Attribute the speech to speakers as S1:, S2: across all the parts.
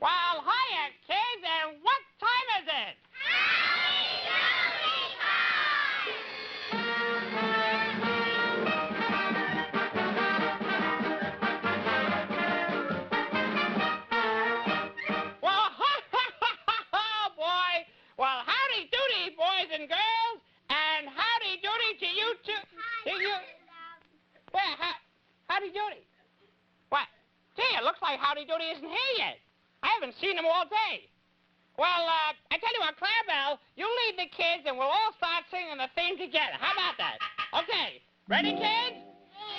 S1: Well, hiya, kids, and what time is it? Well, oh, boy. Well, howdy doody, boys and girls, and howdy doody to you too. To you. Well, howdy doody. What? Gee, it looks like howdy doody isn't here yet. I haven't seen him all day. Well, I tell you what, Clarabelle, you lead the kids and we'll all start singing the theme together. How about that? Okay. Ready, kids?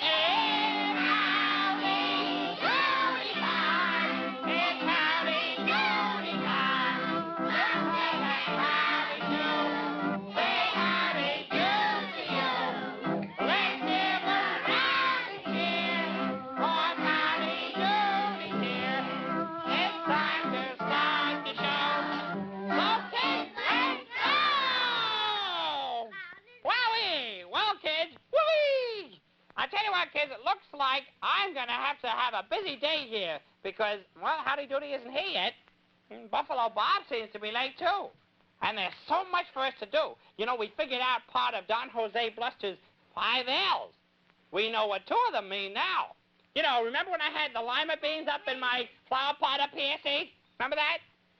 S1: It's howdy doody time. It's howdy doody time. Let's say howdy do. Say howdy do to you. Let's give a round of cheers. For howdy doody's here. It's time to start the show. So kids, let's go! Wowie! Well, kids, whoopee! I tell you what, kids, it looks like I'm going to have a busy day here because, well, Howdy Doody isn't here yet. And Buffalo Bob seems to be late, too. And there's so much for us to do. You know, we figured out part of Don Jose Bluster's 5 L's. We know what 2 of them mean now. You know, remember when I had the lima beans up in my flower pot up here, see? Remember that?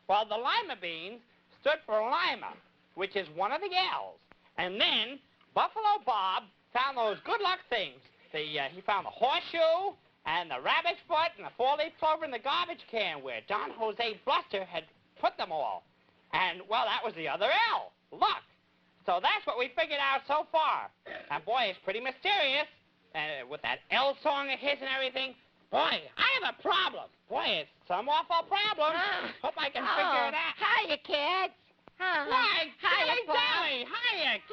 S1: Well, the lima beans stood for Lima, which is one of the L's. And then Buffalo Bob found those good luck things. He found the horseshoe and the rabbit's foot and the 4-leaf clover in the garbage can where Don Jose Bluster had put them all. And, well, that was the other L, luck. So that's what we figured out so far. And, boy, it's pretty mysterious. And with that L song of his and everything, boy, I have a problem. Boy, it's some awful problem. Hope I can figure it out.
S2: Hiya, kids.
S1: Why, Dilly
S2: Bob.
S1: Dally, hiya.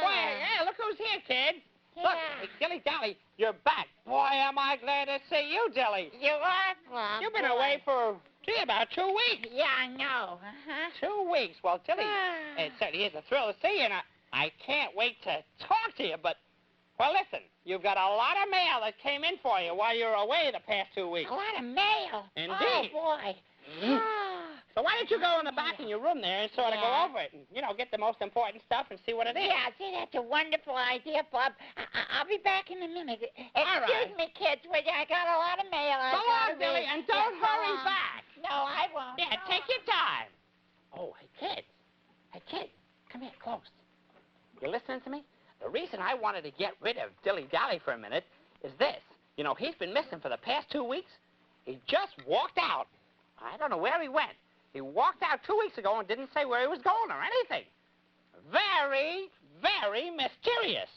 S1: Boy, hey, look who's here, kid. Look, hey, Dilly Dally, you're back. Boy, am I glad to see you, Dilly.
S2: You are, Bob.
S1: You've been away for, about 2 weeks.
S2: Yeah, I know.
S1: 2 weeks. Well, Dilly, it certainly is a thrill to see you, and I can't wait to talk to you, but, well, listen, you've got a lot of mail that came in for you while you were away the past 2 weeks.
S2: A lot of mail.
S1: Indeed.
S2: Oh, boy.
S1: So why don't you go in the back in your room there and sort of go over it and, get the most important stuff and see what it is.
S2: Yeah, see, that's a wonderful idea, Bob. I'll be back in a minute. Excuse me, kids. Wait, I got a lot of mail.
S1: Go on, Billy, and don't hurry
S2: on.
S1: back.
S2: No, I won't.
S1: Yeah, take your time. Oh, hey, kids. Come here, close. You listening to me? The reason I wanted to get rid of Dilly Dally for a minute is this. He's been missing for the past 2 weeks. He just walked out. I don't know where he went. He walked out 2 weeks ago and didn't say where he was going or anything. Very, very mysterious.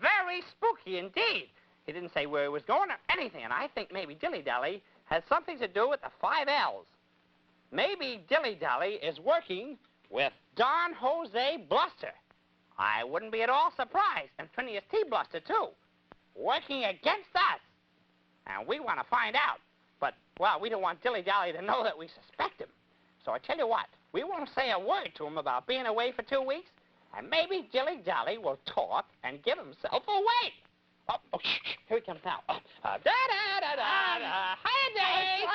S1: Very spooky indeed. He didn't say where he was going or anything, and I think maybe Dilly Dally has something to do with the 5 L's. Maybe Dilly Dally is working with Don Jose Bluster. I wouldn't be at all surprised. And Phineas T. Bluster, too. Working against us. And we want to find out. But, well, we don't want Dilly Dally to know that we suspect him. So I tell you what, we won't say a word to him about being away for 2 weeks, and maybe Dilly Dally will talk and give himself away. Oh, shh, here he comes now. Da-da-da-da-da. Hiya, Dilly.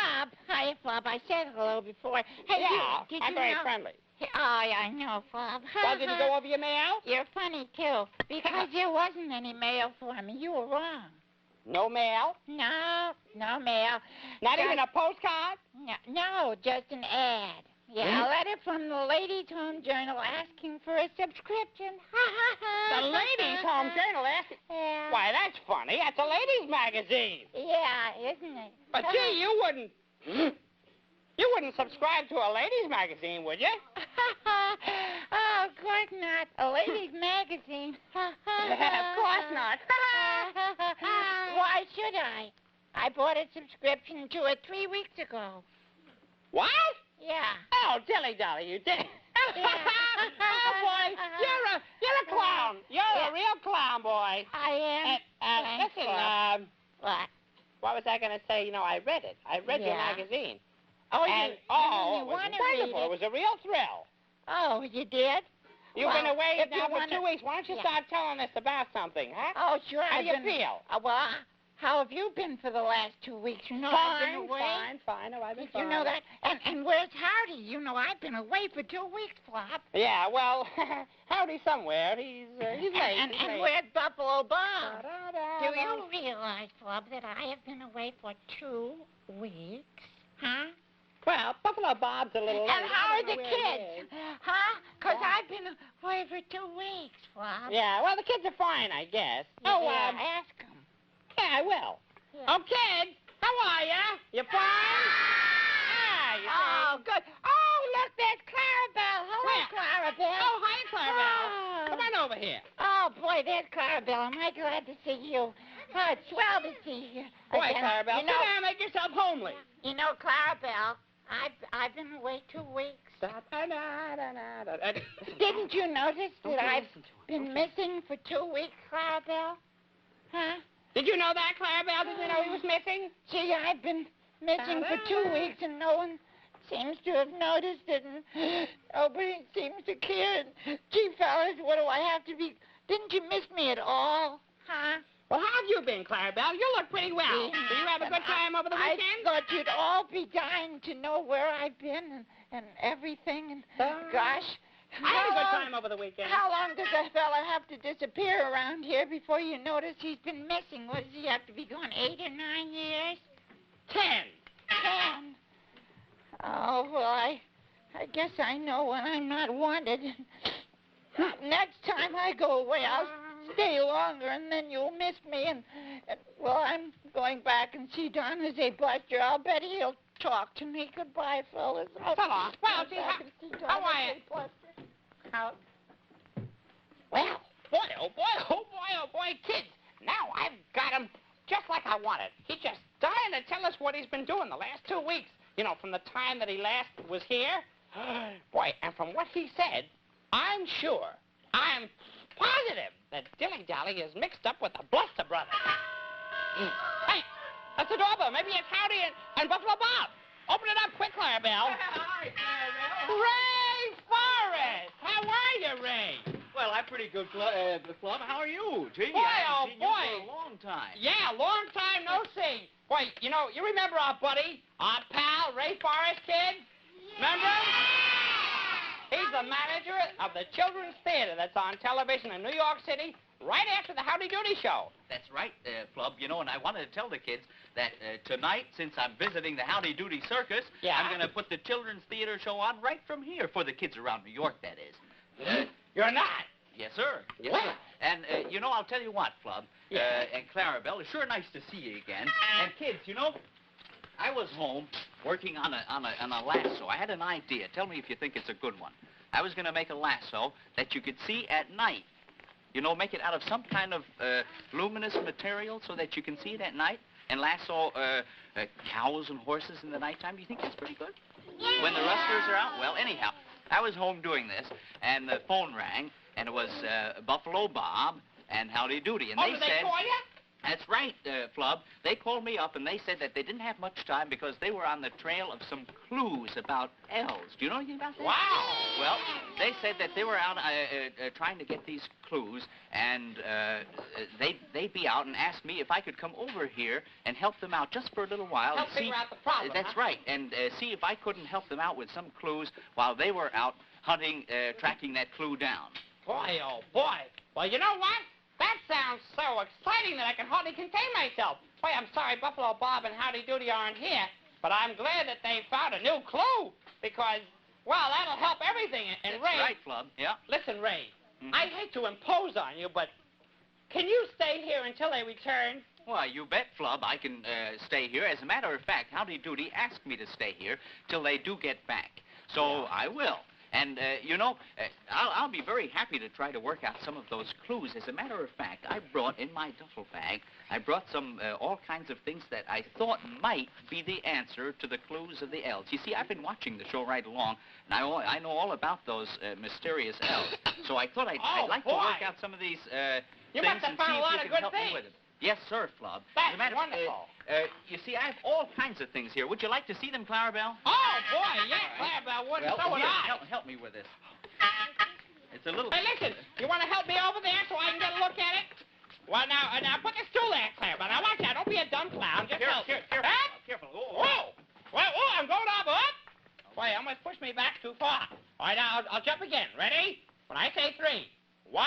S2: Hiya, Bob. I said hello before. Hey,
S1: Yeah,
S2: did
S1: I'm
S2: you
S1: very
S2: know?
S1: friendly.
S2: Oh, yeah, I know, Bob.
S1: Well, did you go over your mail?
S2: You're funny, too, because there wasn't any mail for me. You were wrong.
S1: No mail?
S2: No mail.
S1: Not even a postcard?
S2: No, just an ad. Yeah, a letter from the Ladies' Home Journal asking for a subscription.
S1: The Ladies' Home Journal asking?
S2: Yeah.
S1: Why, that's funny. That's a ladies' magazine.
S2: Yeah, isn't it?
S1: But, gee, you wouldn't... You wouldn't subscribe to a ladies' magazine, would you?
S2: Oh, of course not. A ladies' magazine.
S1: Of course not.
S2: Why should I? I bought a subscription to it 3 weeks ago.
S1: What?
S2: Yeah.
S1: Oh, Dilly Dally, you did.
S2: Yeah.
S1: Oh, boy, you're a clown. You're a real clown, boy.
S2: I am.
S1: Listen,
S2: what
S1: was I going to say? I read it. I read your magazine.
S2: Oh,
S1: and,
S2: you
S1: it was
S2: want to
S1: wonderful.
S2: read
S1: It was a real thrill.
S2: Oh, you did?
S1: You've been away
S2: if
S1: now
S2: you
S1: for 2 weeks. Why don't you start telling us about something, huh?
S2: Oh, sure.
S1: How do you feel?
S2: Well, how have you been for the last 2 weeks? You know, I've been away.
S1: Fine. Oh, I've been
S2: Did
S1: fine.
S2: you know that? And where's Howdy? You know, I've been away for 2 weeks, Flop.
S1: Yeah, well, Howdy's somewhere. He's late.
S2: And where's Buffalo Bob?
S1: Da-da-da.
S2: Do you realize, Flop, that I have been away for 2 weeks? Huh?
S1: Well, Buffalo Bob's a little late.
S2: And how are the
S1: I don't know where he
S2: kids?
S1: is.
S2: Huh? Because I've been away for 2 weeks, Flop.
S1: Yeah, well, the kids are fine, I guess.
S2: Ask them.
S1: Yeah, I will.
S2: Yeah.
S1: Oh, kids, how are ya? You fine?
S2: Good. Oh, look, there's Clarabelle. Hello,
S1: Where?
S2: Clarabelle.
S1: Oh, hi, Clarabelle.
S2: Oh.
S1: Come on over here.
S2: Oh, boy, there's Clarabelle. Am I glad to see you? Oh, it's swell to see you.
S1: Boy,
S2: again.
S1: Clarabelle,
S2: You know,
S1: sit down and make yourself homely.
S2: you know, Clarabelle, I've been away 2 weeks.
S1: Da-da-da-da-da-da.
S2: Didn't you notice
S1: Don't
S2: that
S1: you
S2: I've
S1: listen to him.
S2: been missing for 2 weeks, Clarabelle? Huh?
S1: Did you know that, Clarabelle? Did you know he was missing?
S2: Gee, I've been missing for 2 weeks, and no one seems to have noticed it, and nobody seems to care. And, gee, fellas, what do I have to be? Didn't you miss me at all? Huh?
S1: Well, how have you been, Clarabelle? You look pretty well. Did you have a good time over the
S2: I
S1: weekend?
S2: thought you'd all be dying to know where I've been and everything, and gosh.
S1: I had a good time over the weekend.
S2: How long does a fella have to disappear around here before you notice he's been missing? What, does he have to be gone 8 or 9 years?
S1: 10.
S2: 10. Oh, well, I guess I know when I'm not wanted. Next time I go away, I'll stay longer, and then you'll miss me. And well, I'm going back and see Don Jose Buster. I'll bet he'll talk to me. Goodbye, fellas.
S1: So long. Well, gee, how are you?
S2: How?
S1: Well, boy, kids. Now I've got him just like I wanted. He's just dying to tell us what he's been doing the last 2 weeks. You know, from the time that he last was here. Boy, and from what he said, I'm positive that Dilly Dally is mixed up with the Bluster brothers. Hey, that's the doorbell. Maybe it's Howdy and Buffalo Bob. Open it up quick, Clarabelle.
S3: Hi, Clarabelle.
S1: Ray Forrest! How are you, Ray?
S3: Well, I'm pretty good, Flub. How are you? Gee,
S1: Boy,
S3: I
S1: oh,
S3: haven't seen
S1: boy.
S3: you for a long time.
S1: Yeah, long time no see. Boy, you know, you remember our buddy, our pal, Ray Forrest, kid? Remember him? He's the manager of the Children's Theater that's on television in New York City right after the Howdy Doody show.
S3: That's right, Flub. You know, and I wanted to tell the kids that tonight, since I'm visiting the Howdy Doody circus,
S1: Yeah?
S3: I'm going to put the Children's Theater show on right from here for the kids around New York, that is.
S1: You're not.
S3: Yes, sir. Yes,
S1: Well.
S3: sir. And, you know, I'll tell you what, Flub,
S1: Yeah.
S3: and Clarabelle, it's sure nice to see you again. And, kids, you know, I was home working on a lasso. I had an idea. Tell me if you think it's a good one. I was going to make a lasso that you could see at night. You know, make it out of some kind of luminous material so that you can see it at night and lasso cows and horses in the nighttime. Do you think that's pretty good?
S2: Yeah.
S3: When the rustlers are out? Well, anyhow, I was home doing this, and the phone rang, and it was Buffalo Bob and Howdy Doody. And
S1: Oh,
S3: they
S1: did
S3: said...
S1: they call you?
S3: That's right, Flub. They called me up, and they said that they didn't have much time because they were on the trail of some clues about elves. Do you know anything about that?
S1: Wow.
S3: Well, they said that they were out trying to get these clues, and they'd be out and asked me if I could come over here and help them out just for a little while.
S1: Help
S3: and see,
S1: figure out the problem,
S3: That's
S1: huh?
S3: right, and see if I couldn't help them out with some clues while they were out hunting, tracking that clue down.
S1: Boy, oh, boy. Well, you know what? That sounds so exciting that I can hardly contain myself. Boy, I'm sorry Buffalo Bob and Howdy Doody aren't here, but I'm glad that they found a new clue because, well, that'll help everything. And
S3: That's
S1: Ray,
S3: right, Flub, yeah.
S1: listen, Ray,
S3: Mhm.
S1: I hate to impose on you, but can you stay here until they return?
S3: Why, you bet, Flub, I can stay here. As a matter of fact, Howdy Doody asked me to stay here till they do get back. So I will. And, you know, I'll be very happy to try to work out some of those clues. As a matter of fact, I brought in my duffel bag, I brought some, all kinds of things that I thought might be the answer to the clues of the elves. You see, I've been watching the show right along, and I know all about those mysterious elves. So I thought I'd like to
S1: boy.
S3: work out some of these
S1: You
S3: things
S1: must have
S3: and
S1: found
S3: see
S1: a
S3: if
S1: lot
S3: you
S1: of
S3: can
S1: good
S3: help me
S1: things.
S3: with them. Yes, sir, Flub.
S1: That's
S3: As a matter of-
S1: wonderful.
S3: you see, I have all kinds of things here. Would you like to see them, Clarabelle?
S1: Oh, boy, yeah, Clarabelle would, and so would
S3: here,
S1: I.
S3: help me with this. It's a little...
S1: Hey, listen, you want to help me over there so I can get a look at it? Well, now put the stool there, Clarabelle. Now watch out. Don't be a dumb clown. Just
S3: Careful. Careful.
S1: Whoa! Whoa, I'm going up. Boy, you almost pushed me back too far. All right, now I'll jump again. Ready? When I say 3. 1,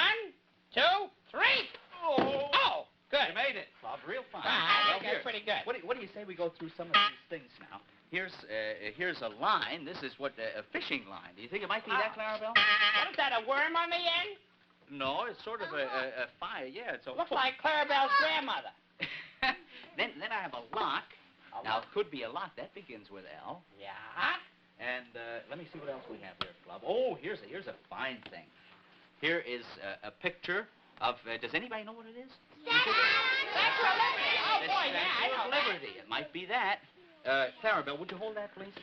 S1: 2, 3. Oh, good.
S3: You made it, Bob. Real fine.
S1: I think that's pretty good.
S3: What do you say we go through some of these things now? Here's a line. This is what a fishing line. Do you think it might be that, Clarabelle?
S1: What is that, a worm on the end?
S3: No, it's sort of a fire. Yeah, it's a
S1: Looks like Clarabelle's grandmother.
S3: then I have a lock. Now, it could be a lock. That begins with L.
S1: Yeah?
S3: And let me see what else we have here, Flub. Oh, here's a fine thing. Here is a picture of, does anybody know what it is?
S1: Statue of Liberty. Oh, boy, yeah, I know that.
S3: Liberty. It might be that. Clarabelle, would you hold that, please?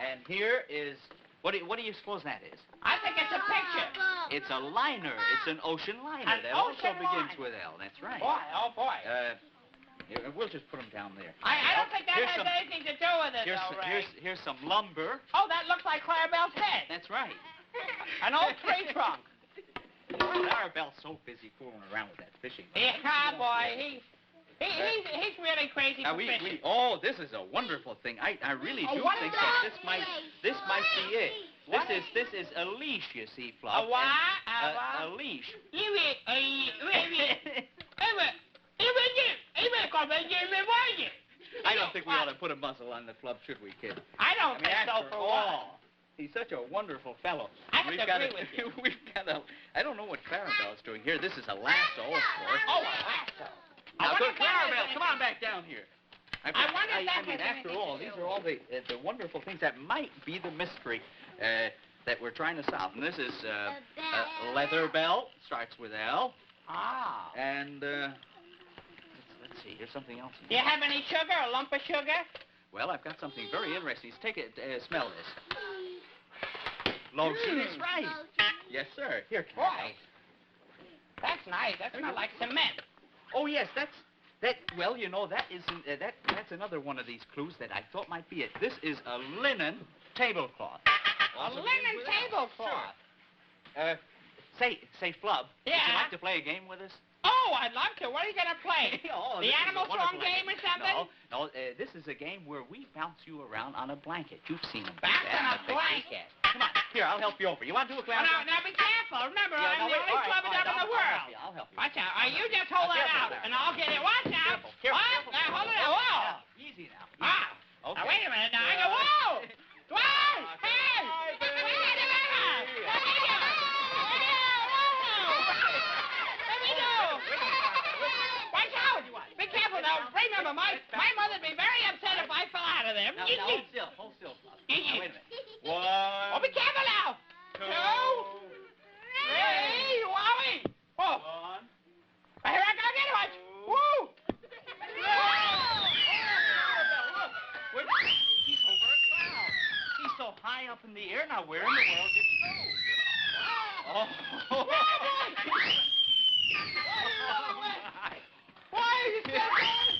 S3: And here is, what do you suppose that is?
S1: I think it's a picture.
S3: It's a liner. It's an ocean liner.
S1: An
S3: That also
S1: ocean
S3: begins
S1: liner.
S3: with L. That's right.
S1: Boy, oh, boy.
S3: We'll just put them down there.
S1: I don't think that has anything to do with it, though, Ray.
S3: Here's some lumber.
S1: Oh, that looks like Clarabelle's head.
S3: That's right.
S1: An old tree trunk.
S3: Clarabelle's so busy fooling around with that fishing.
S1: Yeah, boy, he's really crazy for fishing.
S3: This is a wonderful thing. I really do
S1: what
S3: think
S1: is
S3: that
S1: that?
S3: this might be it. This is a leash, you see, Fluff.
S1: A what?
S3: A leash. I don't think we ought to put a muzzle on the Flub, should we, kid?
S1: I don't think so
S3: after
S1: for
S3: all, he's such a wonderful fellow.
S1: I have to agree with you.
S3: We've got a. I don't know what Clarabelle's doing here. This is a lasso, of course.
S1: Oh, a lasso.
S3: Now, good, Clarabelle, come on back down here.
S1: I wonder if that has
S3: after
S1: anything
S3: all,
S1: to
S3: these
S1: do
S3: are all the wonderful things that might be the mystery that we're trying to solve. And this is a leather belt, starts with L.
S1: Ah.
S3: And let's see, here's something else.
S1: Do you have any sugar, a lump of sugar?
S3: Well, I've got something very interesting. Take it, smell this. Lotion is right. Yes, sir. Here,
S1: Boy, that's nice. That smells like cement.
S3: Oh, yes, that. Well, you know, that isn't. That's another one of these clues that I thought might be it. This is a linen tablecloth.
S1: A linen tablecloth.
S3: Sure. Say, Flub.
S1: Yeah?
S3: Would you like to play a game with us?
S1: Oh, I'd love to. What are you going to play? The animal song game or something?
S3: No, this is a game where we bounce you around on a blanket. You've seen them.
S1: Bounce on a blanket?
S3: Come on. Here, I'll help you over. You want to do a clown?
S1: Now be careful. Remember, I'm the only club in the world.
S3: I'll help you.
S1: Watch out. You just hold that out, and I'll get it. Watch out.
S3: Careful.
S1: Now, hold it out. Whoa.
S3: Easy now.
S1: Okay. Now, wait a minute. Now, I go, whoa. Whoa. Hey. Watch out. Be careful now. Remember, my mother'd be very upset if I fell out of there.
S3: Now, hold still. Now, wait a minute. 1.
S1: Oh, be careful now. 2, 3. Wowie. Whoa.
S3: 1.
S1: Here I go again. Watch. Woo.
S3: He's over a cloud. He's so high up in the air. Now, where in the world did he go? Oh.
S1: Why is he still going?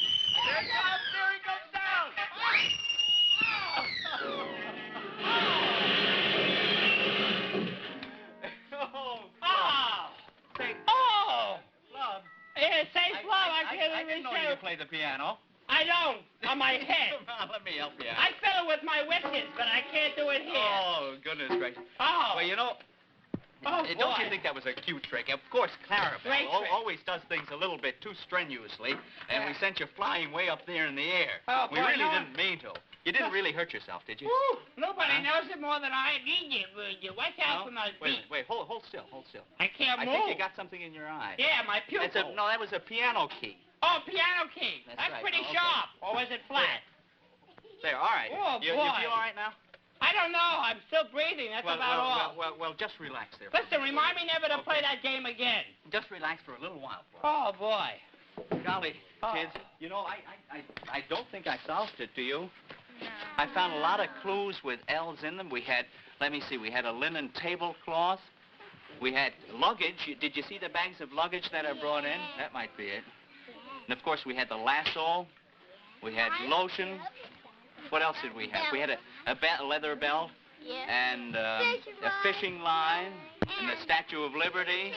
S3: There he comes down. Flub.
S1: Say Flub.
S3: I didn't know you could play the piano.
S1: I don't. On my head.
S3: Come on, let me help you out.
S1: I fiddle with my whiskers, but I can't do it here.
S3: Oh, goodness gracious.
S1: Oh.
S3: Well, you know, don't you think that was a cute trick? Of course, Clarabelle
S1: Great trick.
S3: always does things a little bit too strenuously, and we sent you flying way up there in the air.
S1: Oh,
S3: we
S1: boy,
S3: really
S1: no.
S3: didn't mean to. You didn't really hurt yourself, did you?
S1: Woo! Nobody knows it more than I need you, would you? Watch out for my feet.
S3: Wait, hold still.
S1: I can't
S3: I
S1: move.
S3: think you got something in your eye.
S1: Yeah, my pupil.
S3: No, that was a piano key.
S1: Oh, piano key.
S3: That's right.
S1: pretty
S3: Okay.
S1: sharp. Or was it flat?
S3: There, all right.
S1: Oh,
S3: you
S1: boy.
S3: feel all right now?
S1: I don't know. I'm still breathing. That's about all.
S3: Well, just relax there. for a
S1: Listen,
S3: minute.
S1: remind me never to play that game again.
S3: Just relax for a little while.
S1: Oh, boy.
S3: Golly, kids, you know, I don't think I solved it, do you? I found a lot of clues with L's in them. We had a linen tablecloth. We had luggage. Did you see the bags of luggage that I brought in? That might be it. And, of course, we had the lasso. We had lotion. What else did we have? We had a leather belt. And a fishing line. And the Statue of Liberty.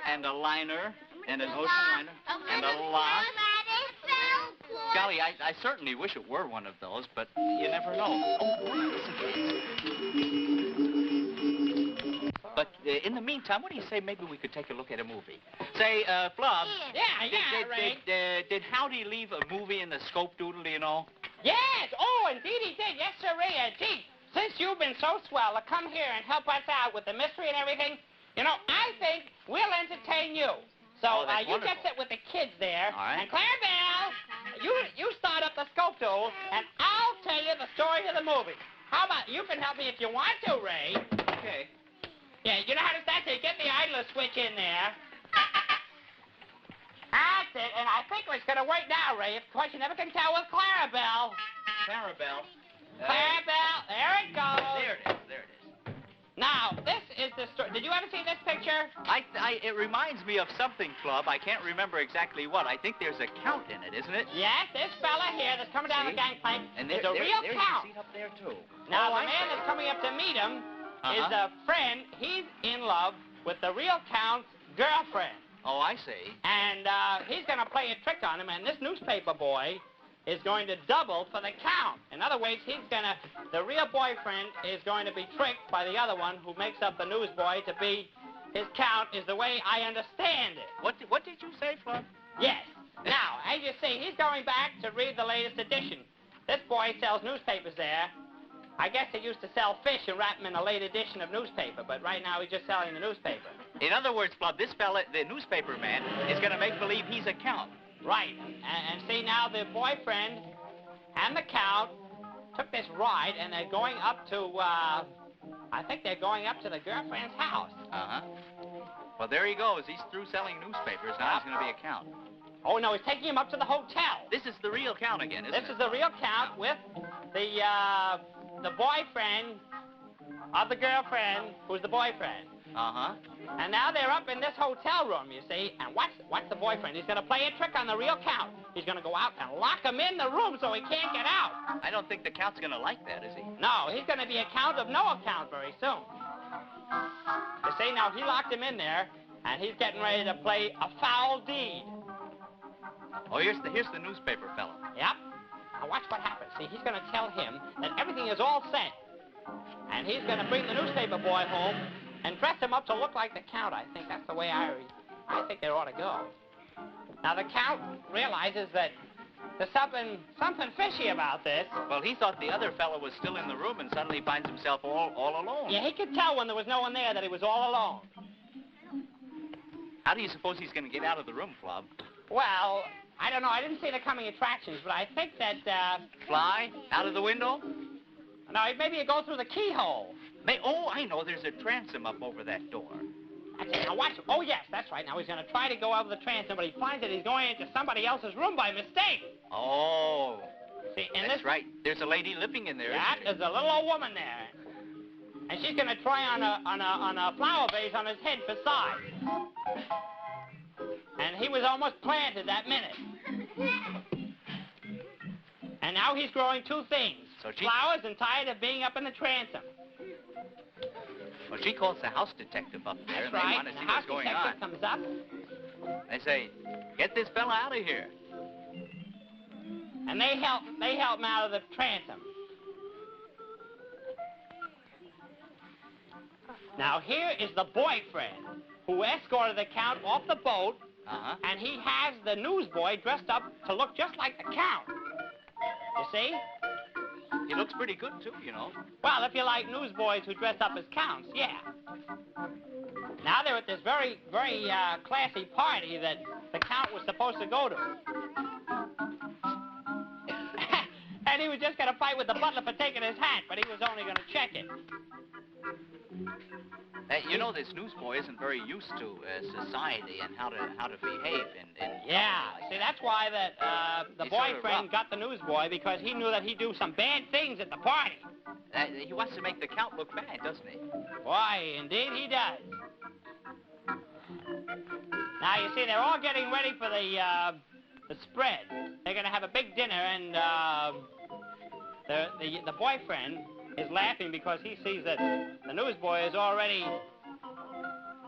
S3: and a liner, and an ocean liner, and a lock. Golly, I certainly wish it were one of those, but you never know. But in the meantime, what do you say maybe we could take a look at a movie? Say, Flub.
S1: Ray.
S3: Did Howdy leave a movie in the scope doodle, do you know?
S1: Yes. Oh, indeed he did. Yes, sir, Ray. Gee, since you've been so swell to come here and help us out with the mystery and everything, you know, I think we'll entertain you. So you just sit with the kids there.
S3: All right.
S1: And Clarabelle, you start up the scope tool, and I'll tell you the story of the movie. How about you can help me if you want to, Ray?
S3: Okay.
S1: Yeah, you know how to start it. Get the idler switch in there. That's it, and I think it's going to work now, Ray. Of course, you never can tell with Clarabelle.
S3: Clarabelle.
S1: Clarabelle, there it goes.
S3: There it is.
S1: Now, this is the story. Did you ever see this picture?
S3: It reminds me of something, Flub. I can't remember exactly what. I think there's a count in it, isn't it?
S1: Yes, this fella here that's coming down the gangplank
S3: And
S1: is a real
S3: there's
S1: count.
S3: a seat up there, too.
S1: Now, the man that's coming up to meet him is a friend. He's in love with the real count's girlfriend.
S3: Oh, I see.
S1: And he's going to play a trick on him, and this newspaper boy is going to double for the count. In other words, the real boyfriend is going to be tricked by the other one who makes up the newsboy to be his count, is the way I understand it.
S3: What did you say, Flub?
S1: Yes. Now, as you see, he's going back to read the latest edition. This boy sells newspapers there. I guess he used to sell fish and wrap them in a late edition of newspaper, but right now he's just selling the newspaper.
S3: In other words, Flub, this fella, the newspaper man, is going to make believe he's a count.
S1: Right. And see, now the boyfriend and the count took this ride, and they're going up to, I think they're going up to the girlfriend's house.
S3: Uh-huh. Well, there he goes. He's through selling newspapers. Now he's going to be a count.
S1: Oh, no, he's taking him up to the hotel.
S3: This is the real count again, isn't it?
S1: This is the real count with the boyfriend of the girlfriend who's the boyfriend.
S3: Uh-huh.
S1: And now they're up in this hotel room, you see, and what's the boyfriend? He's going to play a trick on the real count. He's going to go out and lock him in the room so he can't get out.
S3: I don't think the count's going to like that, is he?
S1: No, he's going to be a count of no account very soon. You see, now he locked him in there, and he's getting ready to play a foul deed.
S3: Oh, here's the newspaper fella.
S1: Yep. Now watch what happens. See, he's going to tell him that everything is all set. And he's going to bring the newspaper boy home and dress him up to look like the count. I think that's the way I think they ought to go. Now, the count realizes that there's something fishy about this.
S3: Well, he thought the other fellow was still in the room and suddenly finds himself all alone.
S1: Yeah, he could tell when there was no one there that he was all alone.
S3: How do you suppose he's going to get out of the room, Flub?
S1: Well, I don't know. I didn't see the coming attractions, but I think that,
S3: Fly? Out of the window?
S1: No, maybe you go through the keyhole.
S3: Oh, I know. There's a transom up over that door.
S1: That's it. Now watch. Oh, yes, that's right. Now he's going to try to go over the transom, but he finds that he's going into somebody else's room by mistake.
S3: Oh.
S1: See, and
S3: that's right. There's a lady living in there,
S1: yeah,
S3: isn't
S1: there's a little old woman there. And she's going to try on a flower vase on his head for size. And he was almost planted that minute. And now he's growing two things. Flowers and tired of being up in the transom.
S3: Well, she calls the house detective up there, and
S1: That's right.
S3: they want to see what's going on.
S1: The house detective comes up.
S3: They say, get this fella out of here.
S1: And they help him out of the transom. Now, here is the boyfriend who escorted the count off the boat, and he has the newsboy dressed up to look just like the count. You see?
S3: He looks pretty good, too, you know.
S1: Well, if you like newsboys who dress up as counts, yeah. Now they're at this very, very classy party that the count was supposed to go to. And he was just going to fight with the butler for taking his hat, but he was only going to check it.
S3: You know, this newsboy isn't very used to society and how to behave.
S1: Yeah, see, that's why the boyfriend got the newsboy, because he knew that he'd do some bad things at the party.
S3: He wants to make the count look bad, doesn't he?
S1: Why, indeed he does. Now, you see, they're all getting ready for the spread. They're going to have a big dinner, and the boyfriend is laughing because he sees that the newsboy is already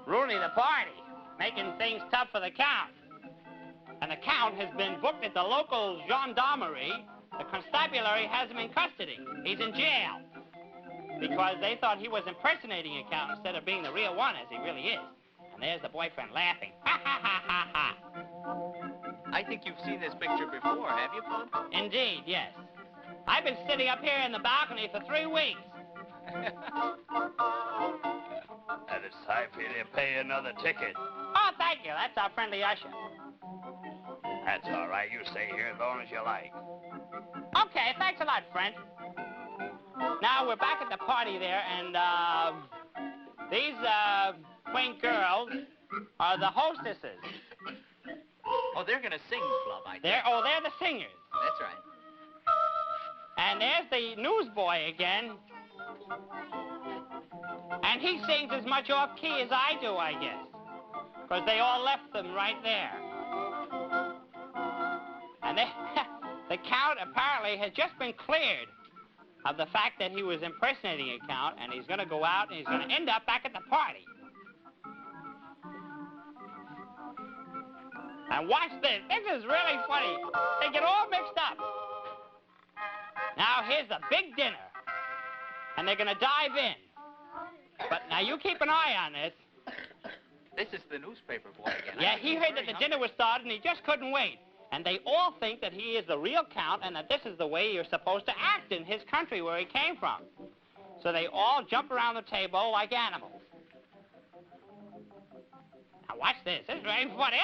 S1: ruining the party. making things tough for the Count. And the Count has been booked at the local gendarmerie. The constabulary has him in custody. He's in jail. Because they thought he was impersonating a Count instead of being the real one, as he really is. And there's the boyfriend laughing. Ha, ha, ha, ha, ha.
S3: I think you've seen this picture before, have you, Bud?
S1: Indeed, yes. I've been sitting up here in the balcony for 3 weeks.
S4: And it's time for you to pay another ticket.
S1: Oh, thank you. That's our friendly usher.
S4: That's all right. You stay here as long as you like.
S1: Okay, thanks a lot, friend. Now, we're back at the party there, and these quaint girls are the hostesses.
S3: Oh, they're going to sing, Flub, I think.
S1: They're the singers.
S3: That's right.
S1: And there's the newsboy again. And he sings as much off-key as I do, I guess. Because they all left them right there. And the Count apparently has just been cleared of the fact that he was impersonating a Count, and he's going to go out and he's going to end up back at the party. And watch this. This is really funny. They get all mixed up. Now, here's the big dinner. And they're going to dive in. But now you keep an eye on this.
S3: This is the newspaper boy again.
S1: Yeah, he heard that the dinner was started, and he just couldn't wait. And they all think that he is the real Count and that this is the way you're supposed to act in his country where he came from. So they all jump around the table like animals. Now watch this. This is very funny.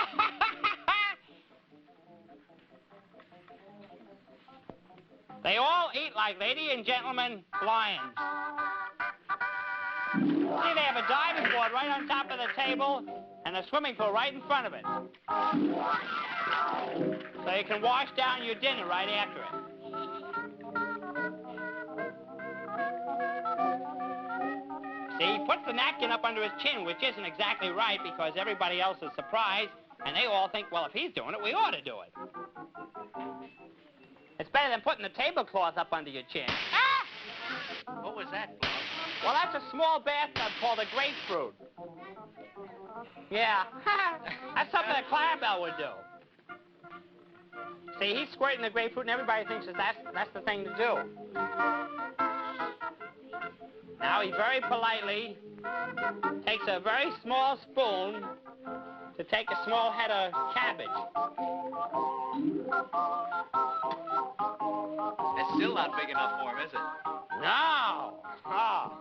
S1: They all eat like ladies and gentlemen lions. See, they have a diving board right on top of the table and a swimming pool right in front of it. So you can wash down your dinner right after it. See, he puts the napkin up under his chin, which isn't exactly right because everybody else is surprised, and they all think, well, if he's doing it, we ought to do it. It's better than putting the tablecloth up under your chin. Ah!
S3: What was that, Bob?
S1: Well, that's a small bathtub called a grapefruit. Yeah. That's something a Clarabelle would do. See, he's squirting the grapefruit, and everybody thinks that that's the thing to do. Now he very politely takes a very small spoon to take a small head of cabbage.
S3: It's still not big enough for him, is it?
S1: No. Oh.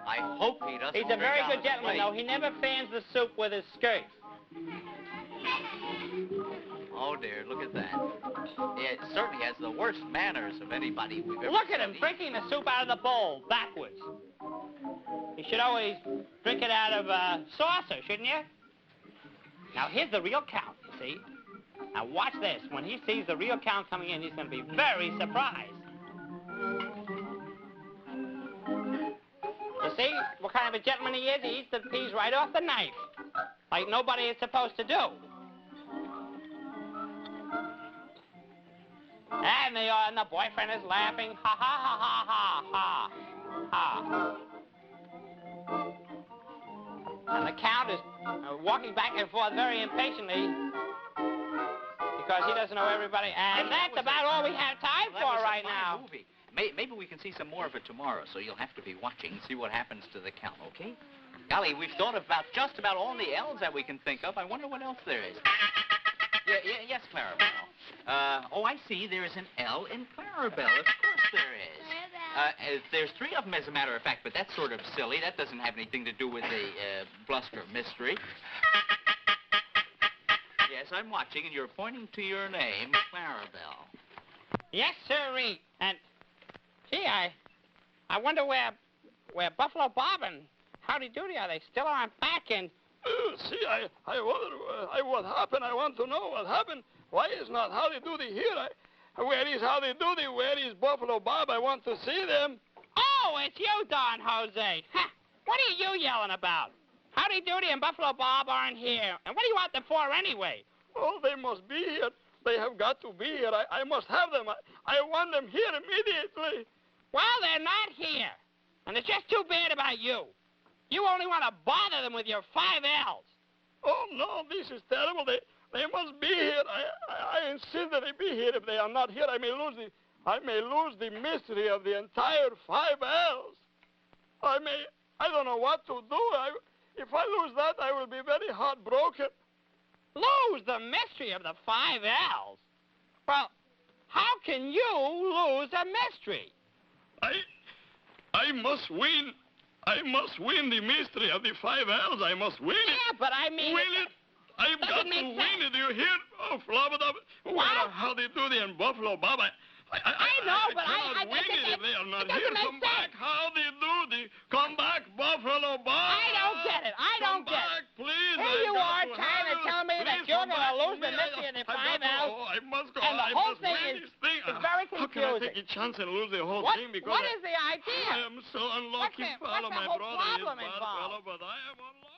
S3: I hope he doesn't.
S1: He's a very good gentleman, though. He never fans the soup with his skirt.
S3: Oh, dear, look at that. It certainly has the worst manners of anybody we've ever
S1: Look at him
S3: seen.
S1: drinking the soup out of the bowl, backwards. You should always drink it out of a saucer, shouldn't you? Now, here's the real Count, you see? Now, watch this. When he sees the real Count coming in, he's going to be very surprised. You see what kind of a gentleman he is? He eats the peas right off the knife, like nobody is supposed to do. And the boyfriend is laughing. Ha, ha, ha, ha, ha, ha, ha. And the Count is walking back and forth very impatiently because he doesn't know everybody. And that's about all we have time for right now.
S3: Movie. Maybe we can see some more of it tomorrow, so you'll have to be watching and see what happens to the Count, okay? Golly, we've thought about just about all the L's that we can think of. I wonder what else there is. Yes, Clarabelle. Oh, I see. There is an L in Clarabelle. Of course there is. There's 3 of them, as a matter of fact, but that's sort of silly. That doesn't have anything to do with the bluster mystery. Yes, I'm watching, and you're pointing to your name, Clarabelle.
S1: Yes, sirree. And, gee, I wonder where Buffalo Bob and Howdy Doody are. They still aren't back in.
S4: See, I wonder what happened. I want to know what happened. Why is not Howdy Doody here? Where is Howdy Doody? Where is Buffalo Bob? I want to see them.
S1: Oh, it's you, Don Jose. Ha! What are you yelling about? Howdy Doody and Buffalo Bob aren't here. And what do you want them for anyway?
S4: Oh, they must be here. They have got to be here. I must have them. I want them here immediately.
S1: Well, they're not here. And it's just too bad about you. You only want to bother them with your 5 L's.
S4: Oh, no, this is terrible. They must be here. I insist that they be here. If they are not here, I may lose the mystery of the entire 5 L's. I don't know what to do. If I lose that, I will be very heartbroken.
S1: Lose the mystery of the 5 L's? Well, how can you lose a mystery?
S4: I must win. I must win the mystery of the 5 L's. I must win it.
S1: Yeah, but I mean...
S4: Win it. I've got to win it. You hear? Oh, flabba-dabba. Well, Howdy Doody and Buffalo Bob.
S1: I know, but
S4: I cannot win it if they are not here. Come back,
S1: sense.
S4: Howdy Doody. Come back, Buffalo Bob.
S1: I don't get it. I don't get
S4: it. Please.
S1: Here you are trying to tell me that you're going to lose the mystery of the 5 L's.
S4: I must go.
S1: And the whole thing is very confusing.
S4: How can I take a chance and lose the whole thing? Because
S1: what is the idea?
S4: I am so unlucky fellow.
S1: What's the
S4: My
S1: whole
S4: brother is
S1: problem
S4: a bad
S1: involved?
S4: fellow, but I am unlucky.